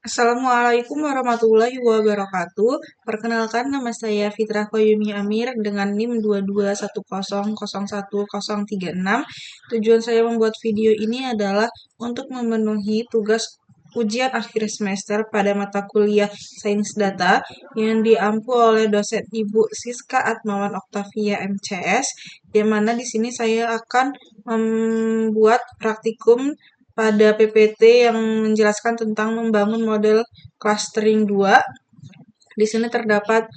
Assalamualaikum warahmatullahi wabarakatuh. Perkenalkan, nama saya Fitrah Koyumi Amir dengan NIM 221001036. Tujuan saya membuat video ini adalah untuk memenuhi tugas ujian akhir semester pada mata kuliah Sains Data yang diampu oleh dosen Ibu Siska Atmawan Oktavia MCS, di mana di sini saya akan membuat praktikum pada PPT yang menjelaskan tentang membangun model clustering 2. Di sini terdapat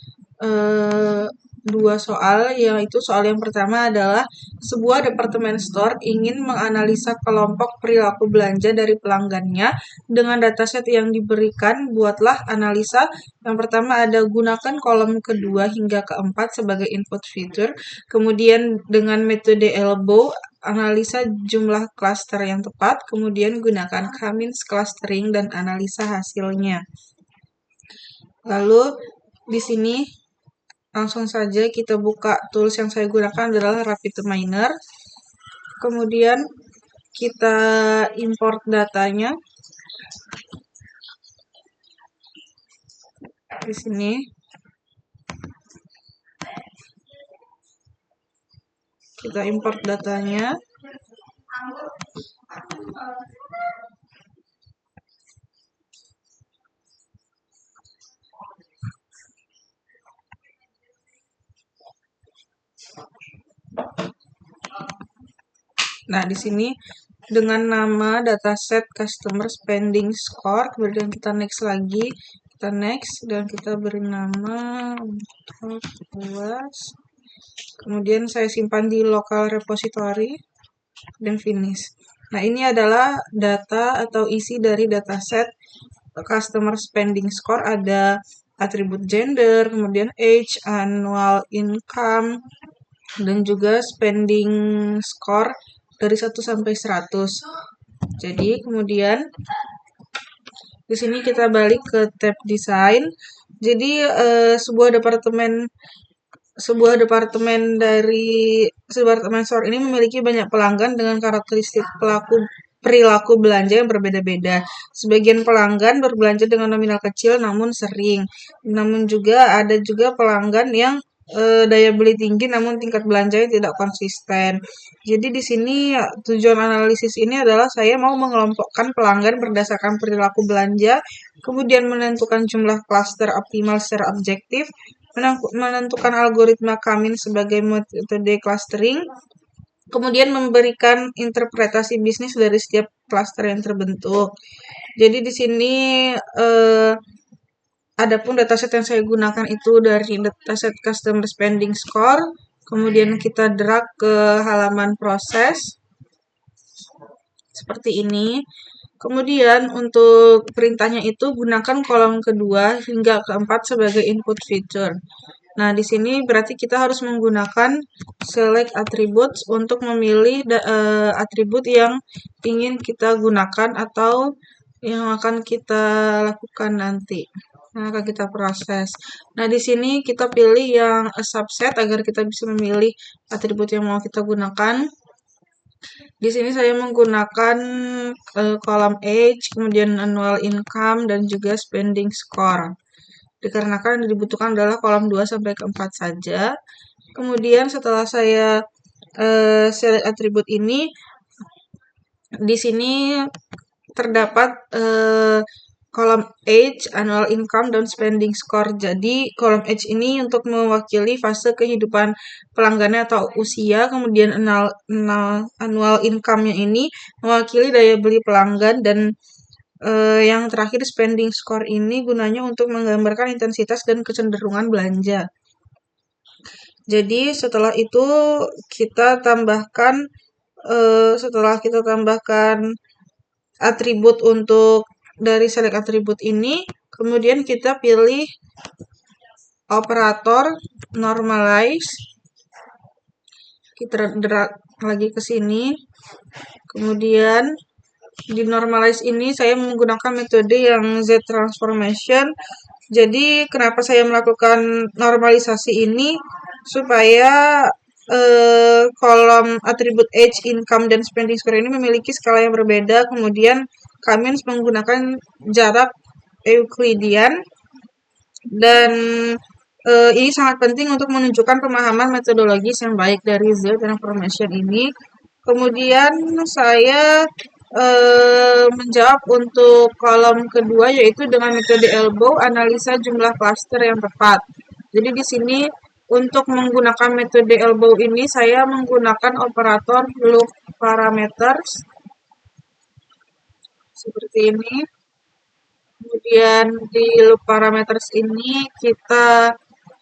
dua soal, yaitu soal yang pertama adalah sebuah departemen store ingin menganalisa kelompok perilaku belanja dari pelanggannya dengan dataset yang diberikan. Buatlah analisa. Yang pertama ada gunakan kolom kedua hingga keempat sebagai input fitur. Kemudian dengan metode elbow, analisa jumlah klaster yang tepat. Kemudian gunakan Cummins clustering dan analisa hasilnya. Lalu di sini langsung saja kita buka tools yang saya gunakan adalah RapidMiner. Kemudian kita import datanya. Di sini kita import datanya. Nah, di sini dengan nama dataset customer spending score, kemudian kita next lagi, kita next dan kita beri nama untuk luas. Kemudian saya simpan di local repository dan finish. Nah, ini adalah data atau isi dari dataset customer spending score. Ada atribut gender, kemudian age, annual income, dan juga spending score dari 1 sampai 100. Jadi, kemudian di sini kita balik ke tab desain. Jadi, sebuah departemen store ini memiliki banyak pelanggan dengan karakteristik perilaku belanja yang berbeda-beda. Sebagian pelanggan berbelanja dengan nominal kecil namun sering. Namun juga ada pelanggan yang daya beli tinggi namun tingkat belanjanya tidak konsisten. Jadi di sini tujuan analisis ini adalah saya mau mengelompokkan pelanggan berdasarkan perilaku belanja, kemudian menentukan jumlah klaster optimal secara objektif, menentukan algoritma Cummins sebagai metode clustering, kemudian memberikan interpretasi bisnis dari setiap klaster yang terbentuk. Jadi di sini adapun dataset yang saya gunakan itu dari dataset customer spending score. Kemudian kita drag ke halaman proses seperti ini. Kemudian untuk perintahnya itu gunakan kolom kedua hingga keempat sebagai input feature. Nah, di sini berarti kita harus menggunakan select attributes untuk memilih atribut yang ingin kita gunakan atau yang akan kita lakukan nanti. Yang akan kita proses. Nah, di sini kita pilih yang subset agar kita bisa memilih atribut yang mau kita gunakan. Di sini saya menggunakan kolom age, kemudian annual income, dan juga spending score. Dikarenakan yang dibutuhkan adalah kolom 2 sampai ke 4 saja. Kemudian setelah saya select atribut ini, di sini terdapat kolom age, annual income, dan spending score. Jadi kolom age ini untuk mewakili fase kehidupan pelanggannya atau usia, kemudian annual income-nya ini mewakili daya beli pelanggan, dan yang terakhir spending score ini gunanya untuk menggambarkan intensitas dan kecenderungan belanja. Jadi setelah itu kita tambahkan atribut untuk dari select atribut ini, kemudian kita pilih operator normalize. Kita drag lagi ke sini. Kemudian di normalize ini saya menggunakan metode yang Z transformation. Jadi kenapa saya melakukan normalisasi ini? Supaya kolom atribut age, income, dan spending score ini memiliki skala yang berbeda. Kemudian Cummins menggunakan jarak Euclidean, dan ini sangat penting untuk menunjukkan pemahaman metodologis yang baik dari Z transformation ini. Kemudian saya menjawab untuk kolom kedua, yaitu dengan metode elbow, analisa jumlah klaster yang tepat. Jadi di sini untuk menggunakan metode elbow ini saya menggunakan operator loop parameters seperti ini. Kemudian di loop parameters ini kita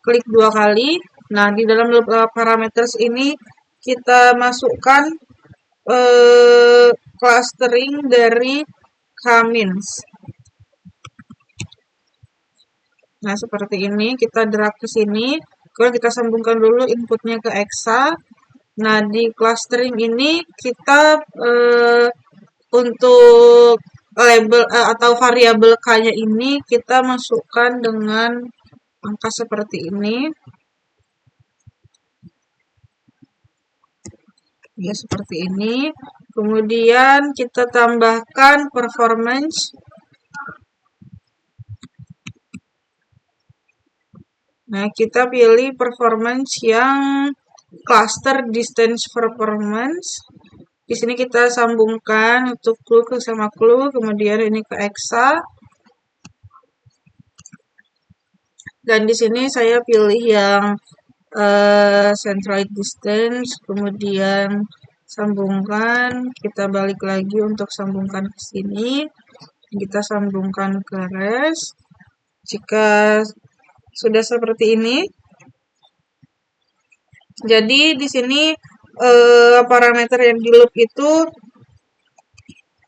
klik 2 kali. Nah, di dalam loop parameters ini kita masukkan clustering dari k-means. Nah, seperti ini kita drag ke sini. Kemudian kita sambungkan dulu inputnya ke exa. Nah, di clustering ini kita untuk label atau variabel k-nya ini kita masukkan dengan angka seperti ini. Ya, seperti ini. Kemudian kita tambahkan performance. Nah, kita pilih performance yang cluster distance performance. Di sini kita sambungkan untuk clue sama clue, kemudian ini ke exa. Dan di sini saya pilih yang centroid distance, kemudian sambungkan, kita balik lagi untuk sambungkan ke sini. Kita sambungkan ke rest. Jika sudah seperti ini, jadi di sini parameter yang di loop itu,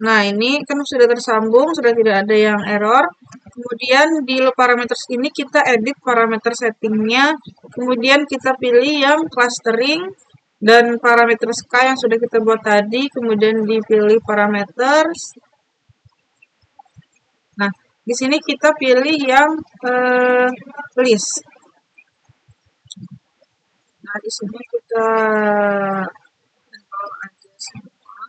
nah ini kan sudah tersambung, sudah tidak ada yang error. Kemudian di loop parameters ini kita edit parameter settingnya, kemudian kita pilih yang clustering dan parameter sky yang sudah kita buat tadi, kemudian dipilih parameters. Nah, di sini kita pilih yang list. Nah, di sini kita aja semua.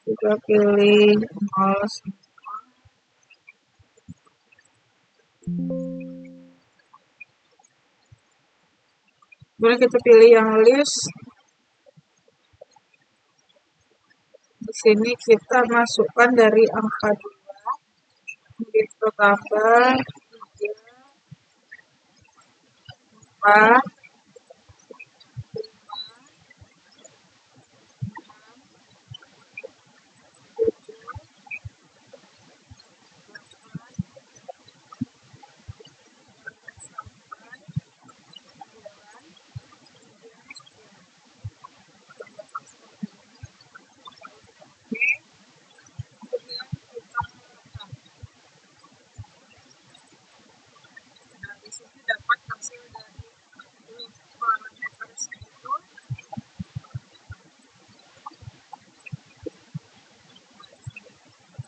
Kita pilih nol semua. Kemudian kita pilih yang list. Di sini kita masukkan dari angka 2. Kemudian kita tambah 3, 4,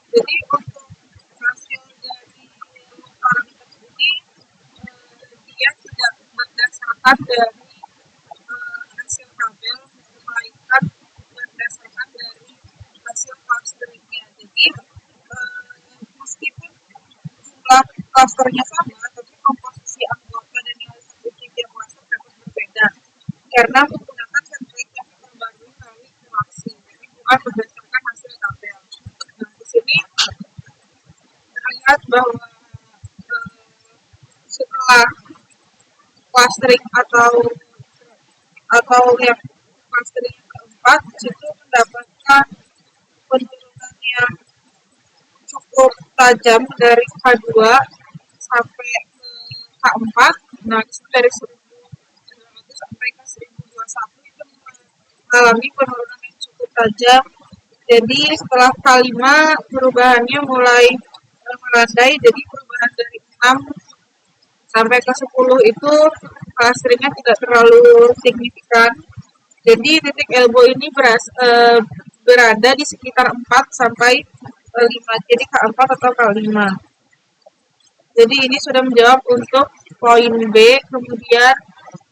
jadi untuk hasil dari parameter ini dia tidak berdasarkan dari hasil tabel, melainkan berdasarkan dari hasil clusteringnya. Jadi meskipun jumlah clusternya sama, tapi komposisi anggota dan nilai statistik yang masuk dapat berbeda karena menggunakan template yang terbaru melalui interaksi, jadi bukan berdasarkan hasil tabel. Nah, di sini terlihat bahwa setelah clustering atau yang clustering keempat itu mendapatkan penurunan yang cukup tajam dari K2 sampai ke K4. Nah, dari 1900 sampai ke 1021 itu mengalami penurunan yang cukup tajam. Jadi setelah K5 perubahannya mulai melandai, jadi perubahan dari 6 sampai ke 10 itu clusteringnya tidak terlalu signifikan. Jadi titik elbow ini berada di sekitar 4 sampai 5, jadi K4 atau K5. Jadi ini sudah menjawab untuk poin B. Kemudian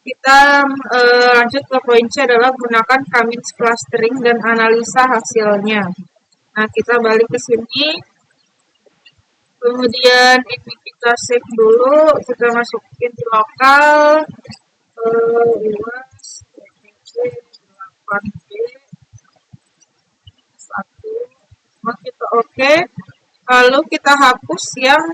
kita lanjut ke poin C adalah gunakan k-means clustering dan analisa hasilnya. Nah, kita balik ke sini. Kemudian ini kita save dulu, kita masukin di lokal luas 8B 1. Nah, kita oke. Lalu kita hapus yang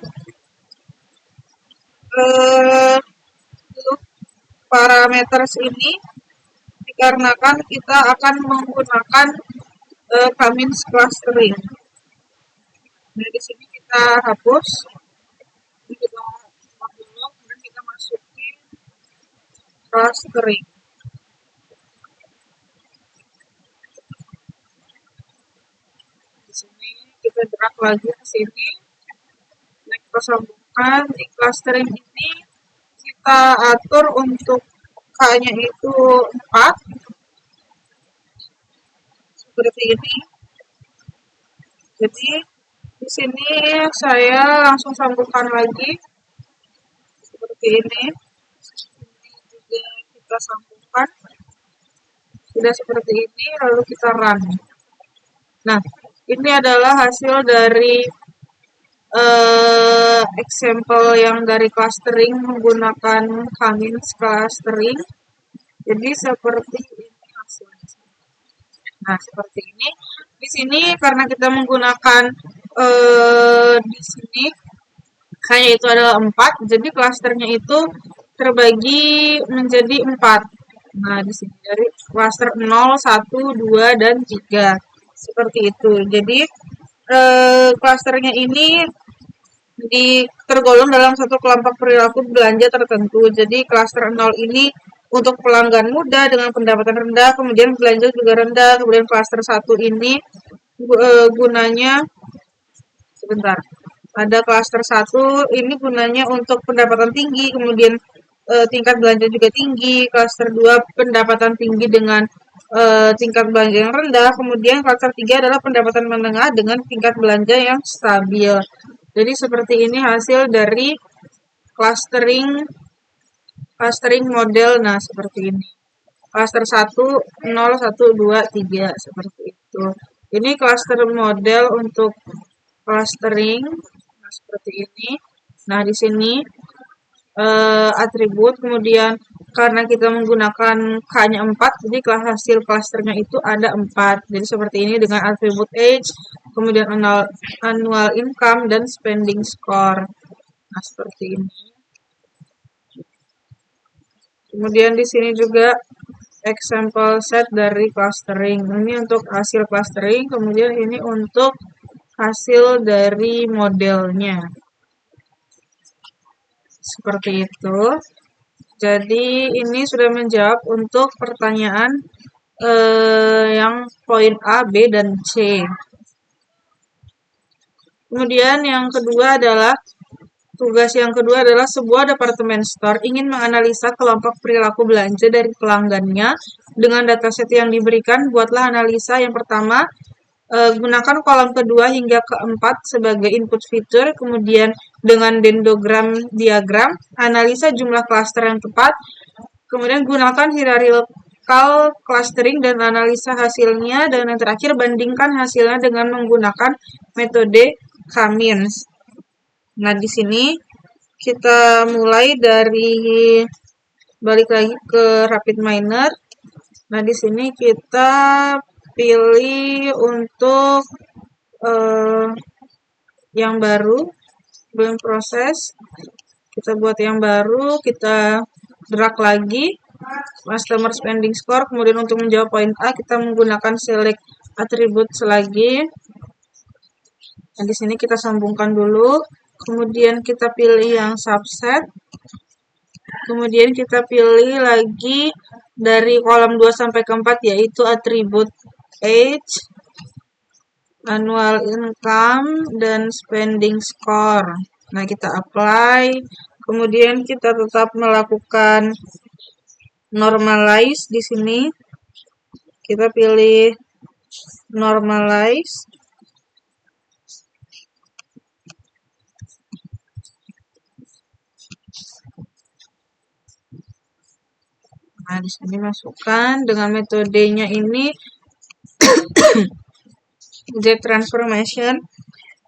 parameter ini dikarenakan kita akan menggunakan Kamins clustering. Nah, di sini kita hapus, kita dulu, kemudian kita masukin clustering. Di sini kita drag lagi ke sini. Nah, kita sambungkan di clustering ini, kita atur untuk K-nya itu 4 seperti ini. Jadi di sini saya langsung sambungkan lagi seperti ini. Ini juga kita sambungkan sudah seperti ini, lalu kita run. Nah, ini adalah hasil dari example yang dari clustering menggunakan Kamins clustering. Jadi seperti ini hasilnya. Nah, seperti ini. Di sini karena kita menggunakan di sini hanya itu adalah 4, jadi klasternya itu terbagi menjadi 4. Nah, di sini dari klaster 0, 1, 2, dan 3. Seperti itu. Jadi klasternya ini tergolong dalam satu kelompok perilaku belanja tertentu. Jadi klaster 0 ini untuk pelanggan muda dengan pendapatan rendah, kemudian belanja juga rendah, kemudian klaster 1 ini gunanya sebentar. Ada klaster 1 ini gunanya untuk pendapatan tinggi, kemudian tingkat belanja juga tinggi. Klaster 2 pendapatan tinggi dengan tingkat belanja yang rendah, kemudian klaster 3 adalah pendapatan menengah dengan tingkat belanja yang stabil. Jadi seperti ini hasil dari clustering model. Nah, seperti ini. Cluster 1, 0, 1, 2, 3 seperti itu. Ini cluster model untuk clustering. Nah, seperti ini. Nah, di sini atribut, kemudian karena kita menggunakan K-nya 4, jadi hasil clusternya itu ada 4. Jadi seperti ini dengan atribut age, kemudian annual income, dan spending score. Nah, seperti ini. Kemudian di sini juga example set dari clustering. Ini untuk hasil clustering, kemudian ini untuk hasil dari modelnya. Seperti itu. Jadi ini sudah menjawab untuk pertanyaan yang poin A, B, dan C. Kemudian yang kedua adalah tugas yang kedua adalah sebuah departemen store ingin menganalisa kelompok perilaku belanja dari pelanggannya dengan dataset yang diberikan. Buatlah analisa yang pertama. Gunakan kolom kedua hingga keempat sebagai input feature, kemudian dengan dendrogram diagram, analisa jumlah klaster yang tepat, kemudian gunakan hierarchical clustering dan analisa hasilnya, dan yang terakhir bandingkan hasilnya dengan menggunakan metode Kamins. Nah, di sini kita mulai dari balik lagi ke RapidMiner. Nah, di sini kita pilih untuk yang baru, belum proses. Kita buat yang baru, kita drag lagi customer spending score, kemudian untuk menjawab poin A kita menggunakan select attributes lagi. Nah, di sini kita sambungkan dulu, kemudian kita pilih yang subset, kemudian kita pilih lagi dari kolom 2 sampai ke 4 yaitu atribut age, annual income, dan spending score. Nah, kita apply, kemudian kita tetap melakukan normalize di sini. Kita pilih normalize. Nah, di sini masukkan dengan metodenya ini Z transformation.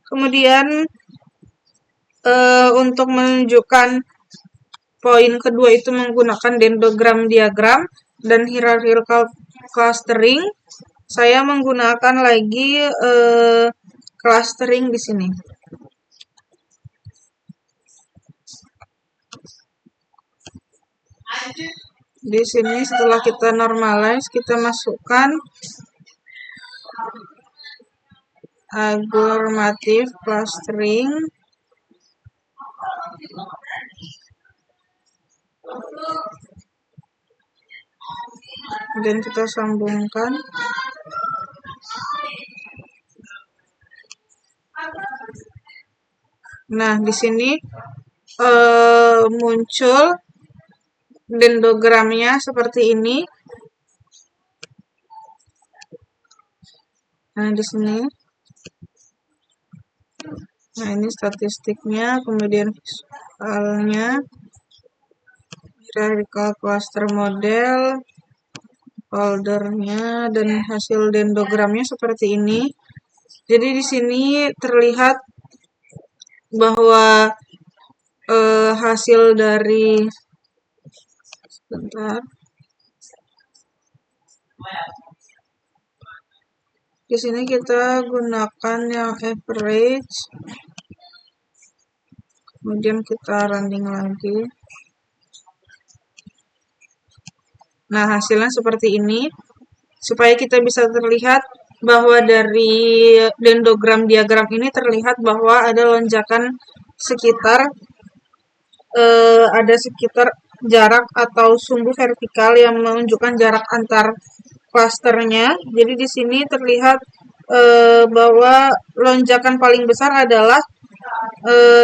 Kemudian untuk menunjukkan poin kedua itu menggunakan dendrogram diagram dan hierarchical clustering. Saya menggunakan lagi clustering di sini. Di sini setelah kita normalize, kita masukkan agglomerative clustering. Dan kita sambungkan. Nah, di sini muncul dendrogramnya seperti ini. Nah, di sini. Nah, ini statistiknya, kemudian visualnya, hierarchical cluster model, foldernya, dan hasil dendrogramnya seperti ini. Jadi di sini terlihat bahwa hasil dari di sini kita gunakan yang average. Kemudian kita running lagi. Nah, hasilnya seperti ini. Supaya kita bisa terlihat bahwa dari dendrogram diagram ini terlihat bahwa ada lonjakan sekitar jarak atau sumbu vertikal yang menunjukkan jarak antar klasternya. Jadi di sini terlihat bahwa lonjakan paling besar adalah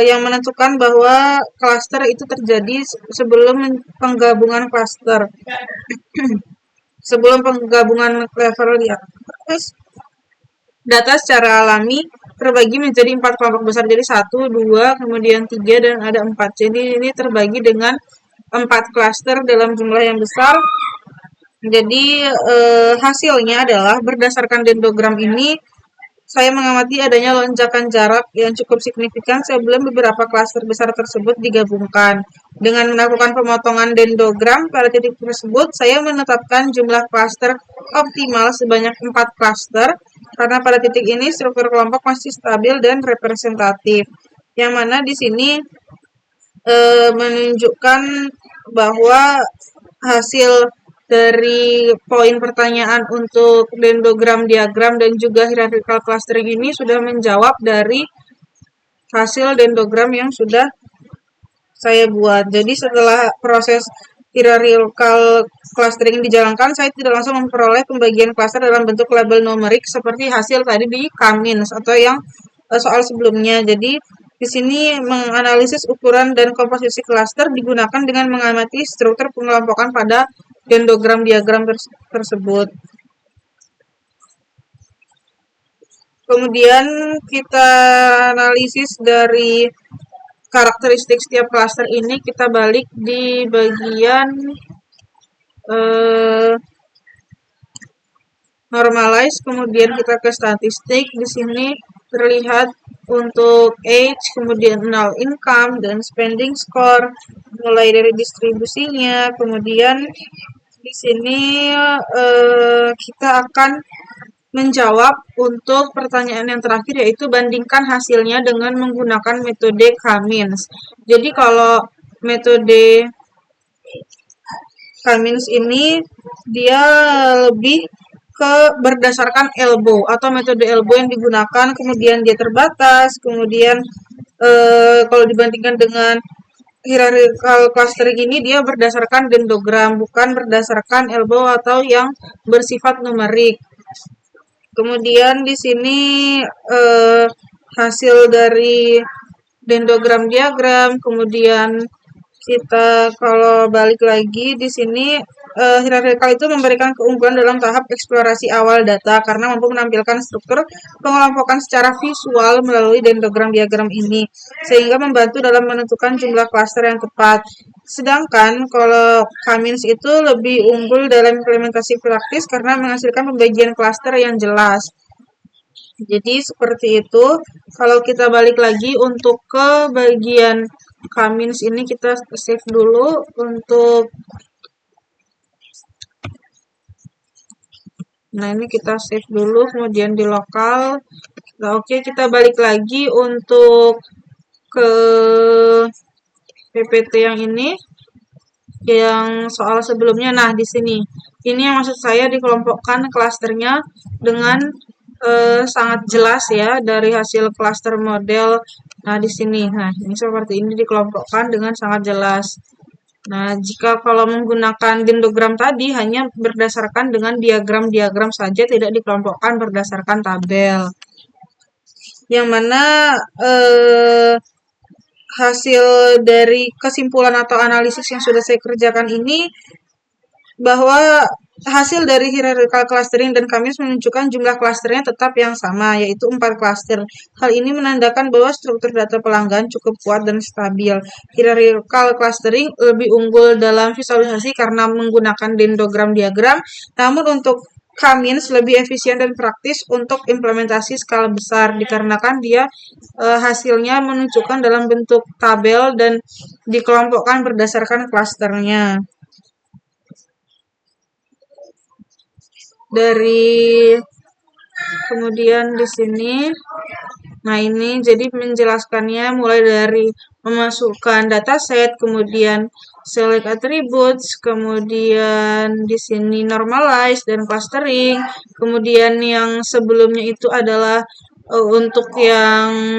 yang menentukan bahwa klaster itu terjadi sebelum penggabungan klaster. Sebelum penggabungan level di atas, data secara alami terbagi menjadi 4 kelompok besar. Jadi 1, 2, kemudian 3, dan ada 4. Jadi ini terbagi dengan 4 klaster dalam jumlah yang besar. Jadi hasilnya adalah berdasarkan dendrogram ini, saya mengamati adanya lonjakan jarak yang cukup signifikan sebelum beberapa klaster besar tersebut digabungkan. Dengan melakukan pemotongan dendrogram pada titik tersebut, saya menetapkan jumlah klaster optimal sebanyak 4 klaster, karena pada titik ini struktur kelompok masih stabil dan representatif. Yang mana di sini menunjukkan bahwa hasil dari poin pertanyaan untuk dendrogram diagram dan juga hierarchical clustering ini sudah menjawab dari hasil dendrogram yang sudah saya buat. Jadi setelah proses hierarchical clustering dijalankan, saya tidak langsung memperoleh pembagian klaster dalam bentuk label numerik seperti hasil tadi di Cummins atau yang soal sebelumnya. Jadi di sini menganalisis ukuran dan komposisi klaster digunakan dengan mengamati struktur pengelompokan pada dendrogram diagram tersebut. Kemudian kita analisis dari karakteristik setiap klaster ini, kita balik di bagian normalize, kemudian kita ke statistik. Di sini terlihat untuk age, kemudian annual income, dan spending score, mulai dari distribusinya. Kemudian di sini kita akan menjawab untuk pertanyaan yang terakhir, yaitu bandingkan hasilnya dengan menggunakan metode Cummins. Jadi kalau metode Cummins ini dia lebih ke berdasarkan elbow atau metode elbow yang digunakan, kemudian dia terbatas, kemudian kalau dibandingkan dengan hierarchical clustering ini dia berdasarkan dendrogram, bukan berdasarkan elbow atau yang bersifat numerik. Kemudian di sini hasil dari dendrogram diagram, kemudian kita kalau balik lagi di sini hierarchical itu memberikan keunggulan dalam tahap eksplorasi awal data karena mampu menampilkan struktur pengelompokan secara visual melalui dendrogram diagram ini, sehingga membantu dalam menentukan jumlah klaster yang tepat. Sedangkan kalau Cummins itu lebih unggul dalam implementasi praktis karena menghasilkan pembagian klaster yang jelas. Jadi seperti itu. Kalau kita balik lagi untuk ke bagian Kamins ini kita save dulu untuk. Nah, ini kita save dulu kemudian di lokal. Nah, oke, kita balik lagi untuk ke PPT yang ini, yang soal sebelumnya. Nah, di sini. Ini yang maksud saya dikelompokkan klasternya dengan sangat jelas ya dari hasil klaster model. Nah, di sini. Nah, ini seperti ini dikelompokkan dengan sangat jelas. Nah, jika kalau menggunakan dendrogram tadi hanya berdasarkan dengan diagram-diagram saja, tidak dikelompokkan berdasarkan tabel. Yang mana hasil dari kesimpulan atau analisis yang sudah saya kerjakan ini, bahwa hasil dari hierarchical clustering dan Kamins menunjukkan jumlah klasternya tetap yang sama, yaitu 4 klaster. Hal ini menandakan bahwa struktur data pelanggan cukup kuat dan stabil. Hierarchical clustering lebih unggul dalam visualisasi karena menggunakan dendrogram diagram, namun untuk Kamins lebih efisien dan praktis untuk implementasi skala besar dikarenakan dia hasilnya menunjukkan dalam bentuk tabel dan dikelompokkan berdasarkan klasternya. Dari kemudian di sini, nah ini jadi menjelaskannya mulai dari memasukkan dataset, kemudian select attributes, kemudian di sini normalize dan clustering, kemudian yang sebelumnya itu adalah untuk yang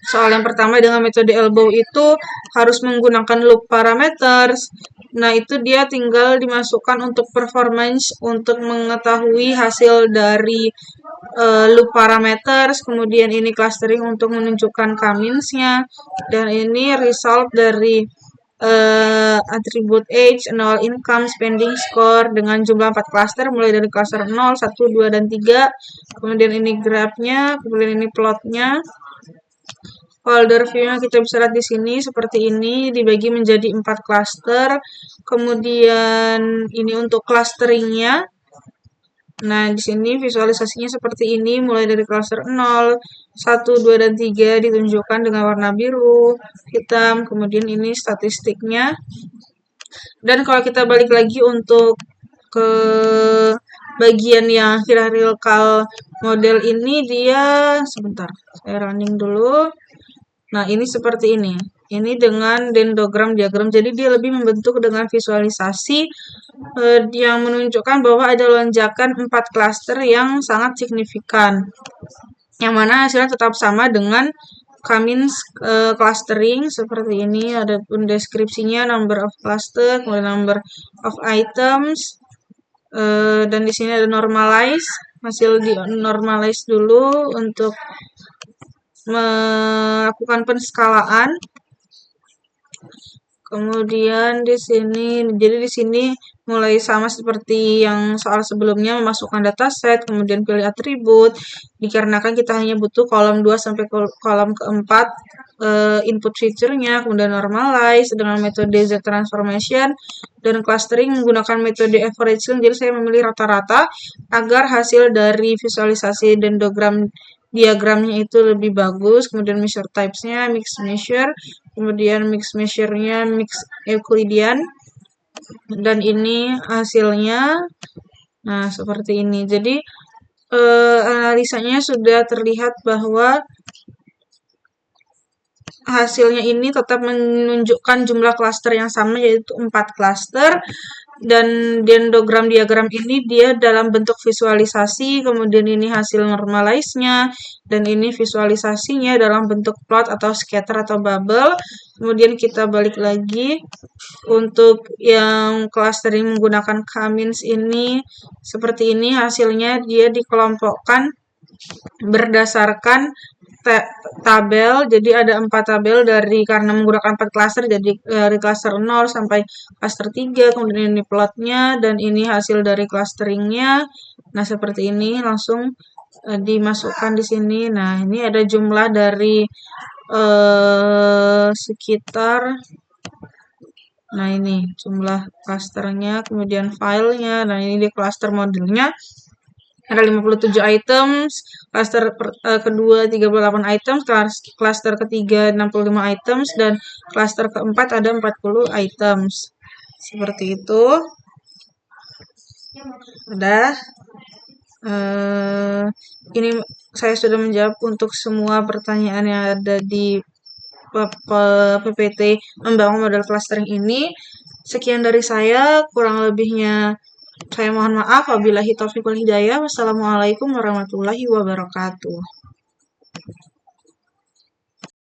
soal yang pertama dengan metode elbow itu harus menggunakan loop parameters. Nah, itu dia tinggal dimasukkan untuk performance untuk mengetahui hasil dari loop parameters. Kemudian ini clustering untuk menunjukkan Kamins-nya. Dan ini result dari atribut age, annual income, spending score dengan jumlah 4 cluster mulai dari cluster 0, 1, 2, dan 3. Kemudian ini grafnya, kemudian ini plotnya. Folder view-nya kita bisa lihat di sini seperti ini, dibagi menjadi 4 cluster. Kemudian ini untuk clusteringnya. Nah, di sini visualisasinya seperti ini, mulai dari cluster 0, 1, 2, dan 3 ditunjukkan dengan warna biru, hitam, kemudian ini statistiknya. Dan kalau kita balik lagi untuk ke bagian yang hierarchical model ini, dia sebentar, saya running dulu. Nah, ini seperti ini. Ini dengan dendrogram diagram. Jadi dia lebih membentuk dengan visualisasi yang menunjukkan bahwa ada lonjakan 4 klaster yang sangat signifikan. Yang mana hasilnya tetap sama dengan Kamins clustering seperti ini. Ada pun deskripsinya, number of cluster, kemudian number of items, dan di sini ada normalize. Hasil di normalize dulu untuk melakukan penskalaan. Kemudian di sini, jadi di sini mulai sama seperti yang soal sebelumnya, memasukkan dataset, kemudian pilih atribut, dikarenakan kita hanya butuh kolom 2 sampai kolom keempat input feature-nya, kemudian normalize dengan metode Z transformation, dan clustering menggunakan metode averaging. Jadi saya memilih rata-rata agar hasil dari visualisasi dendrogram diagramnya itu lebih bagus. Kemudian measure types-nya, mix measure, kemudian mix measure-nya mix Euclidean, dan ini hasilnya. Nah, seperti ini. Jadi analisanya sudah terlihat bahwa hasilnya ini tetap menunjukkan jumlah klaster yang sama, yaitu 4 klaster. Dan dendrogram diagram ini dia dalam bentuk visualisasi, kemudian ini hasil normalize-nya, dan ini visualisasinya dalam bentuk plot atau scatter atau bubble. Kemudian kita balik lagi untuk yang clustering menggunakan Kamins ini seperti ini hasilnya, dia dikelompokkan berdasarkan tabel. Jadi ada 4 tabel karena menggunakan 4 cluster, jadi dari cluster 0 sampai cluster 3, kemudian ini plotnya, dan ini hasil dari clusteringnya. Nah, seperti ini langsung dimasukkan di sini. Nah, ini ada jumlah dari sekitar, nah ini jumlah clusternya, kemudian filenya, nah ini di cluster modelnya. ada 57 items, klaster kedua 38 items, klaster ketiga 65 items, dan klaster keempat ada 40 items. Seperti itu. Udah. Ini saya sudah menjawab untuk semua pertanyaan yang ada di PPT membangun model clustering ini. Sekian dari saya, kurang lebihnya saya mohon maaf. Wabillahi taufiq wal hidayah. Wassalamualaikum warahmatullahi wabarakatuh.